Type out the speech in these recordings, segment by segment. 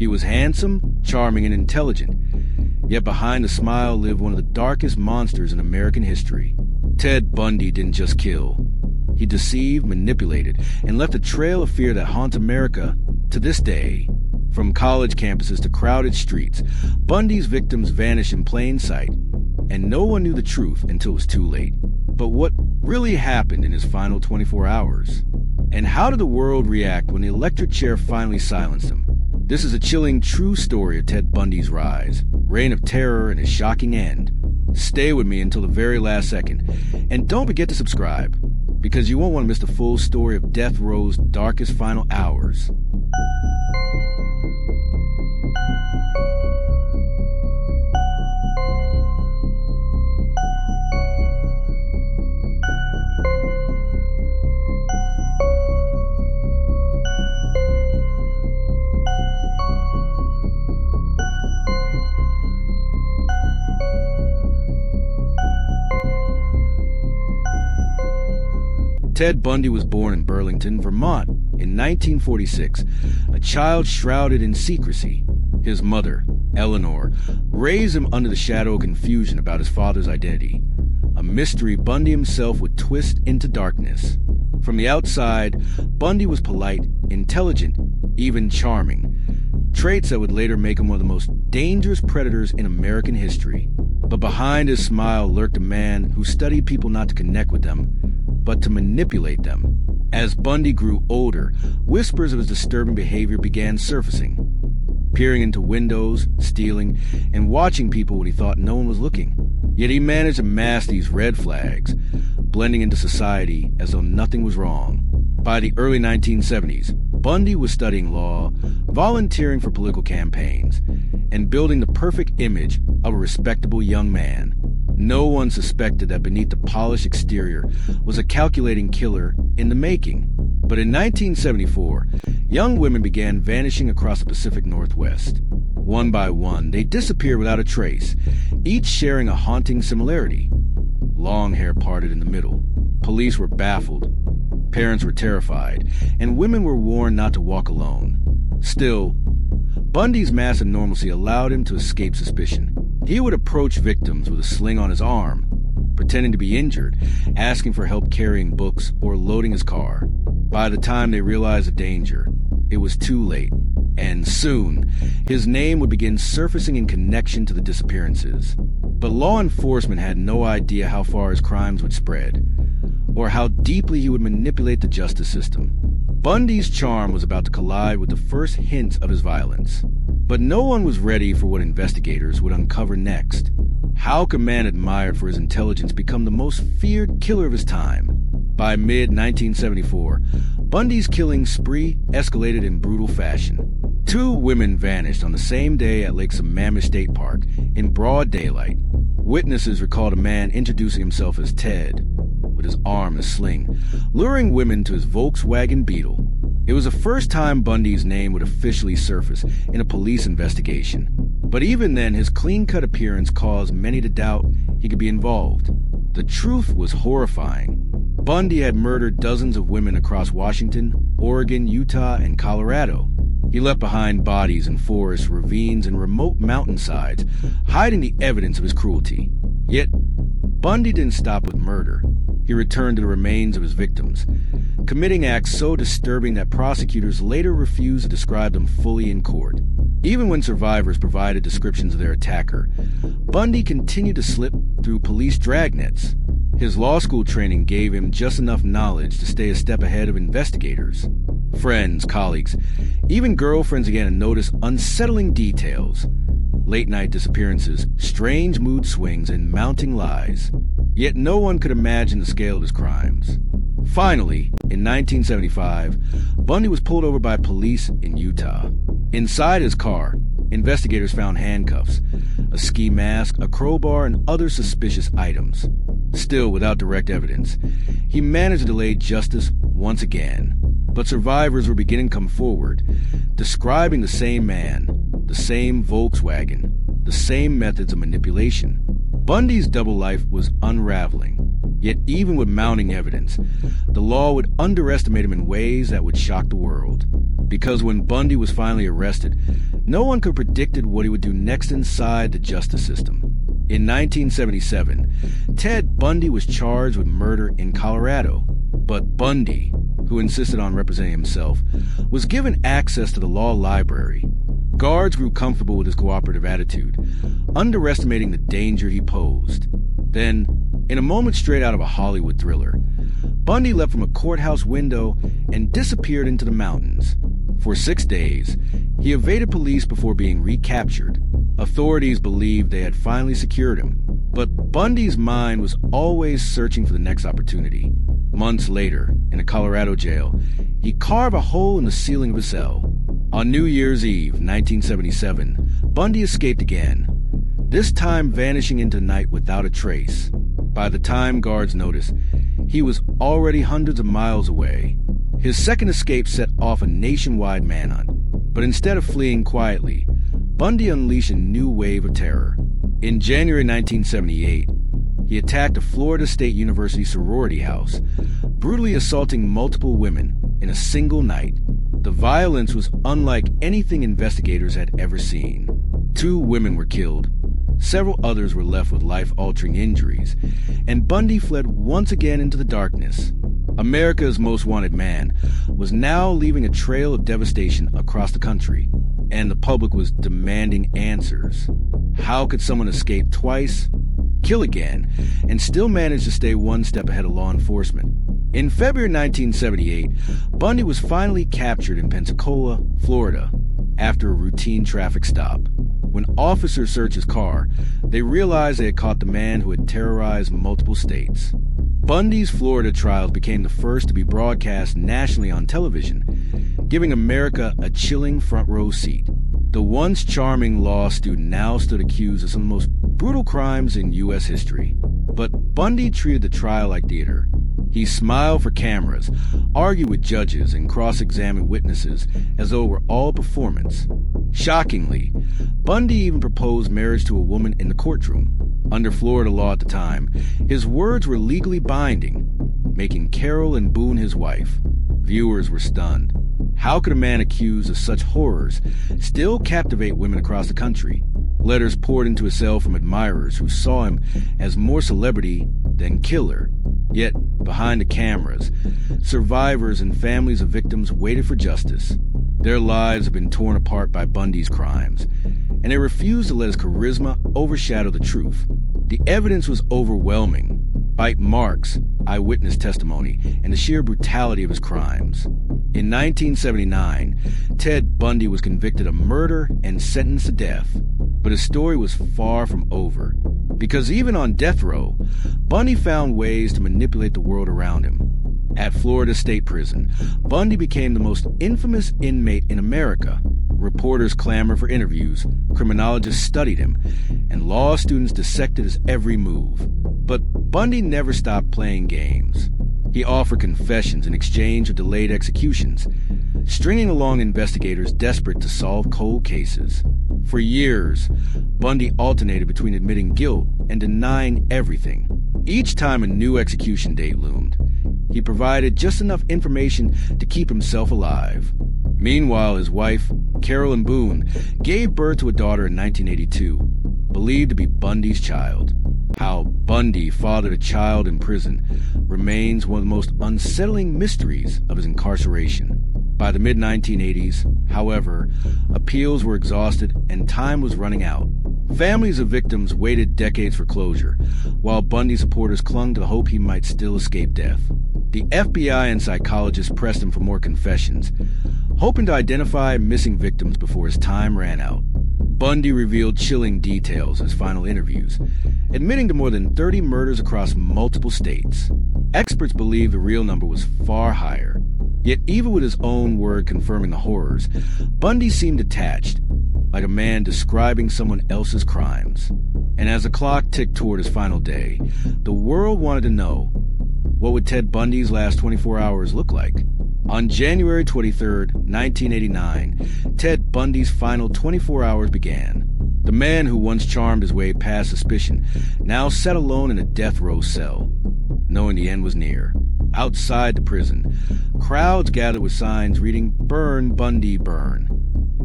He was handsome, charming, and intelligent. Yet behind the smile lived one of the darkest monsters in American history. Ted Bundy didn't just kill. He deceived, manipulated, and left a trail of fear that haunts America to this day. From college campuses to crowded streets, Bundy's victims vanished in plain sight, and no one knew the truth until it was too late. But what really happened in his final 24 hours? And how did the world react when the electric chair finally silenced him? This is a chilling, true story of Ted Bundy's rise, reign of terror, and his shocking end. Stay with me until the very last second, and don't forget to subscribe, because you won't want to miss the full story of death row's darkest final hours. Ted Bundy was born in Burlington, Vermont, in 1946, a child shrouded in secrecy. His mother, Eleanor, raised him under the shadow of confusion about his father's identity, a mystery Bundy himself would twist into darkness. From the outside, Bundy was polite, intelligent, even charming, traits that would later make him one of the most dangerous predators in American history. But behind his smile lurked a man who studied people not to connect with them, but to manipulate them. As Bundy grew older, whispers of his disturbing behavior began surfacing, peering into windows, stealing, and watching people when he thought no one was looking. Yet he managed to mask these red flags, blending into society as though nothing was wrong. By the early 1970s, Bundy was studying law, volunteering for political campaigns, and building the perfect image of a respectable young man. No one suspected that beneath the polished exterior was a calculating killer in the making. But in 1974, young women began vanishing across the Pacific Northwest. One by one, they disappeared without a trace, each sharing a haunting similarity. Long hair parted in the middle. Police were baffled. Parents were terrified, and women were warned not to walk alone. Still, Bundy's massive normalcy allowed him to escape suspicion. He would approach victims with a sling on his arm, pretending to be injured, asking for help carrying books or loading his car. By the time they realized the danger, it was too late, and soon, his name would begin surfacing in connection to the disappearances. But law enforcement had no idea how far his crimes would spread, or how deeply he would manipulate the justice system. Bundy's charm was about to collide with the first hints of his violence. But no one was ready for what investigators would uncover next. How could a man admired for his intelligence become the most feared killer of his time? By mid-1974, Bundy's killing spree escalated in brutal fashion. 2 women vanished on the same day at Lake Sammamish State Park in broad daylight. Witnesses recalled a man introducing himself as Ted, with his arm in a sling, luring women to his Volkswagen Beetle. It was the first time Bundy's name would officially surface in a police investigation. But even then, his clean-cut appearance caused many to doubt he could be involved. The truth was horrifying. Bundy had murdered dozens of women across Washington, Oregon, Utah, and Colorado. He left behind bodies in forests, ravines, and remote mountainsides, hiding the evidence of his cruelty. Yet, Bundy didn't stop with murder. He returned to the remains of his victims, committing acts so disturbing that prosecutors later refused to describe them fully in court. Even when survivors provided descriptions of their attacker, Bundy continued to slip through police dragnets. His law school training gave him just enough knowledge to stay a step ahead of investigators. Friends, colleagues, even girlfriends began to notice unsettling details. Late-night disappearances, strange mood swings, and mounting lies. Yet no one could imagine the scale of his crimes. Finally, in 1975, Bundy was pulled over by police in Utah. Inside his car, investigators found handcuffs, a ski mask, a crowbar, and other suspicious items. Still without direct evidence, he managed to delay justice once again. But survivors were beginning to come forward, describing the same man, the same Volkswagen, the same methods of manipulation. Bundy's double life was unraveling. Yet even with mounting evidence, the law would underestimate him in ways that would shock the world. Because when Bundy was finally arrested, no one could have predicted what he would do next inside the justice system. In 1977, Ted Bundy was charged with murder in Colorado, but Bundy, who insisted on representing himself, was given access to the law library. Guards grew comfortable with his cooperative attitude, underestimating the danger he posed. Then, in a moment straight out of a Hollywood thriller, Bundy leapt from a courthouse window and disappeared into the mountains. For 6 days, he evaded police before being recaptured. Authorities believed they had finally secured him, but Bundy's mind was always searching for the next opportunity. Months later, in a Colorado jail, he carved a hole in the ceiling of his cell. On New Year's Eve, 1977, Bundy escaped again, this time vanishing into the night without a trace. By the time guards noticed, he was already hundreds of miles away. His second escape set off a nationwide manhunt, but instead of fleeing quietly, Bundy unleashed a new wave of terror. In January 1978, he attacked a Florida State University sorority house, brutally assaulting multiple women in a single night. The violence was unlike anything investigators had ever seen. 2 women were killed, several others were left with life-altering injuries, and Bundy fled once again into the darkness. America's most wanted man was now leaving a trail of devastation across the country, and the public was demanding answers. How could someone escape twice, kill again, and still manage to stay one step ahead of law enforcement? In February 1978, Bundy was finally captured in Pensacola, Florida, after a routine traffic stop. When officers searched his car, they realized they had caught the man who had terrorized multiple states. Bundy's Florida trials became the first to be broadcast nationally on television, giving America a chilling front row seat. The once charming law student now stood accused of some of the most brutal crimes in U.S. history. But Bundy treated the trial like theater. He smiled for cameras, argued with judges, and cross-examined witnesses as though it were all performance. Shockingly, Bundy even proposed marriage to a woman in the courtroom. Under Florida law at the time, his words were legally binding, making Carol and Boone his wife. Viewers were stunned. How could a man accused of such horrors still captivate women across the country? Letters poured into his cell from admirers who saw him as more celebrity than killer. Yet, behind the cameras, survivors and families of victims waited for justice. Their lives had been torn apart by Bundy's crimes, and they refused to let his charisma overshadow the truth. The evidence was overwhelming: bite marks, eyewitness testimony, and the sheer brutality of his crimes. In 1979, Ted Bundy was convicted of murder and sentenced to death. But his story was far from over, because even on death row, Bundy found ways to manipulate the world around him. At Florida State Prison, Bundy became the most infamous inmate in America. Reporters clamored for interviews, criminologists studied him, and law students dissected his every move. But Bundy never stopped playing games. He offered confessions in exchange for delayed executions, stringing along investigators desperate to solve cold cases. For years, Bundy alternated between admitting guilt and denying everything. Each time a new execution date loomed, he provided just enough information to keep himself alive. Meanwhile, his wife, Carol and Boone, gave birth to a daughter in 1982, believed to be Bundy's child. How Bundy fathered a child in prison remains one of the most unsettling mysteries of his incarceration. By the mid-1980s, however, appeals were exhausted and time was running out. Families of victims waited decades for closure, while Bundy supporters clung to the hope he might still escape death. The FBI and psychologists pressed him for more confessions, hoping to identify missing victims before his time ran out. Bundy revealed chilling details in his final interviews, admitting to more than 30 murders across multiple states. Experts believe the real number was far higher. Yet even with his own word confirming the horrors, Bundy seemed detached, like a man describing someone else's crimes. And as the clock ticked toward his final day, the world wanted to know, what would Ted Bundy's last 24 hours look like? On January 23, 1989, Ted Bundy's final 24 hours began. The man who once charmed his way past suspicion now sat alone in a death row cell, knowing the end was near. Outside the prison, Crowds gathered with signs reading, "Burn, Bundy, burn."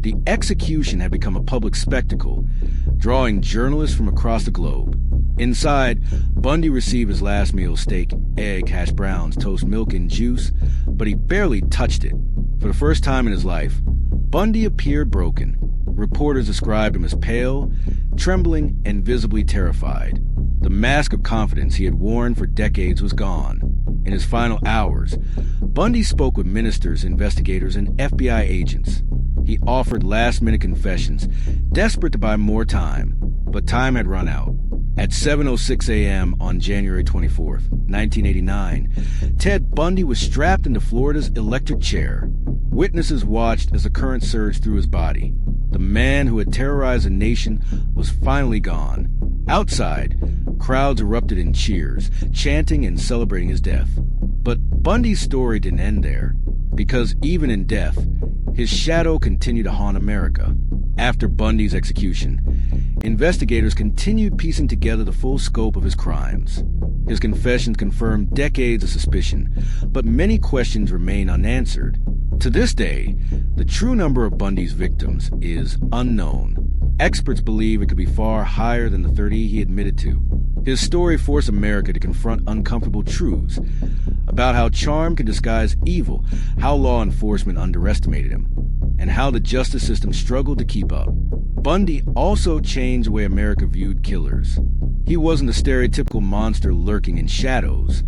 The execution had become a public spectacle, drawing journalists from across the globe. Inside, Bundy received his last meal: steak, egg, hash browns, toast, milk, and juice, but he barely touched it. For the first time in his life, Bundy appeared broken. Reporters described him as pale, trembling, and visibly terrified. The mask of confidence he had worn for decades was gone. In his final hours, Bundy spoke with ministers, investigators, and FBI agents. He offered last-minute confessions, desperate to buy more time, but time had run out. At 7:06 a.m. on January 24th, 1989, Ted Bundy was strapped into Florida's electric chair. Witnesses watched as the current surged through his body. The man who had terrorized a nation was finally gone. Outside, crowds erupted in cheers, chanting and celebrating his death. But Bundy's story didn't end there, because even in death, his shadow continued to haunt America. After Bundy's execution, investigators continued piecing together the full scope of his crimes. His confessions confirmed decades of suspicion, but many questions remain unanswered. To this day, the true number of Bundy's victims is unknown. Experts believe it could be far higher than the 30 he admitted to. His story forced America to confront uncomfortable truths about how charm could disguise evil, how law enforcement underestimated him, and how the justice system struggled to keep up. Bundy also changed the way America viewed killers. He wasn't a stereotypical monster lurking in shadows.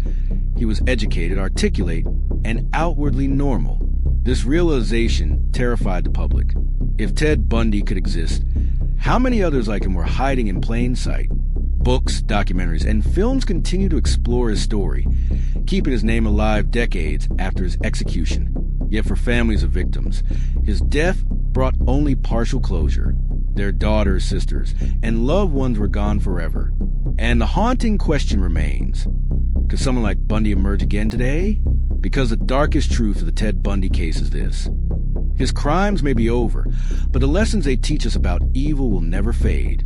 He was educated, articulate, and outwardly normal. This realization terrified the public. If Ted Bundy could exist, how many others like him were hiding in plain sight? Books, documentaries, and films continue to explore his story, keeping his name alive decades after his execution. Yet for families of victims, his death brought only partial closure. Their daughters, sisters, and loved ones were gone forever. And the haunting question remains: could someone like Bundy emerge again today? Because the darkest truth of the Ted Bundy case is this: his crimes may be over, but the lessons they teach us about evil will never fade.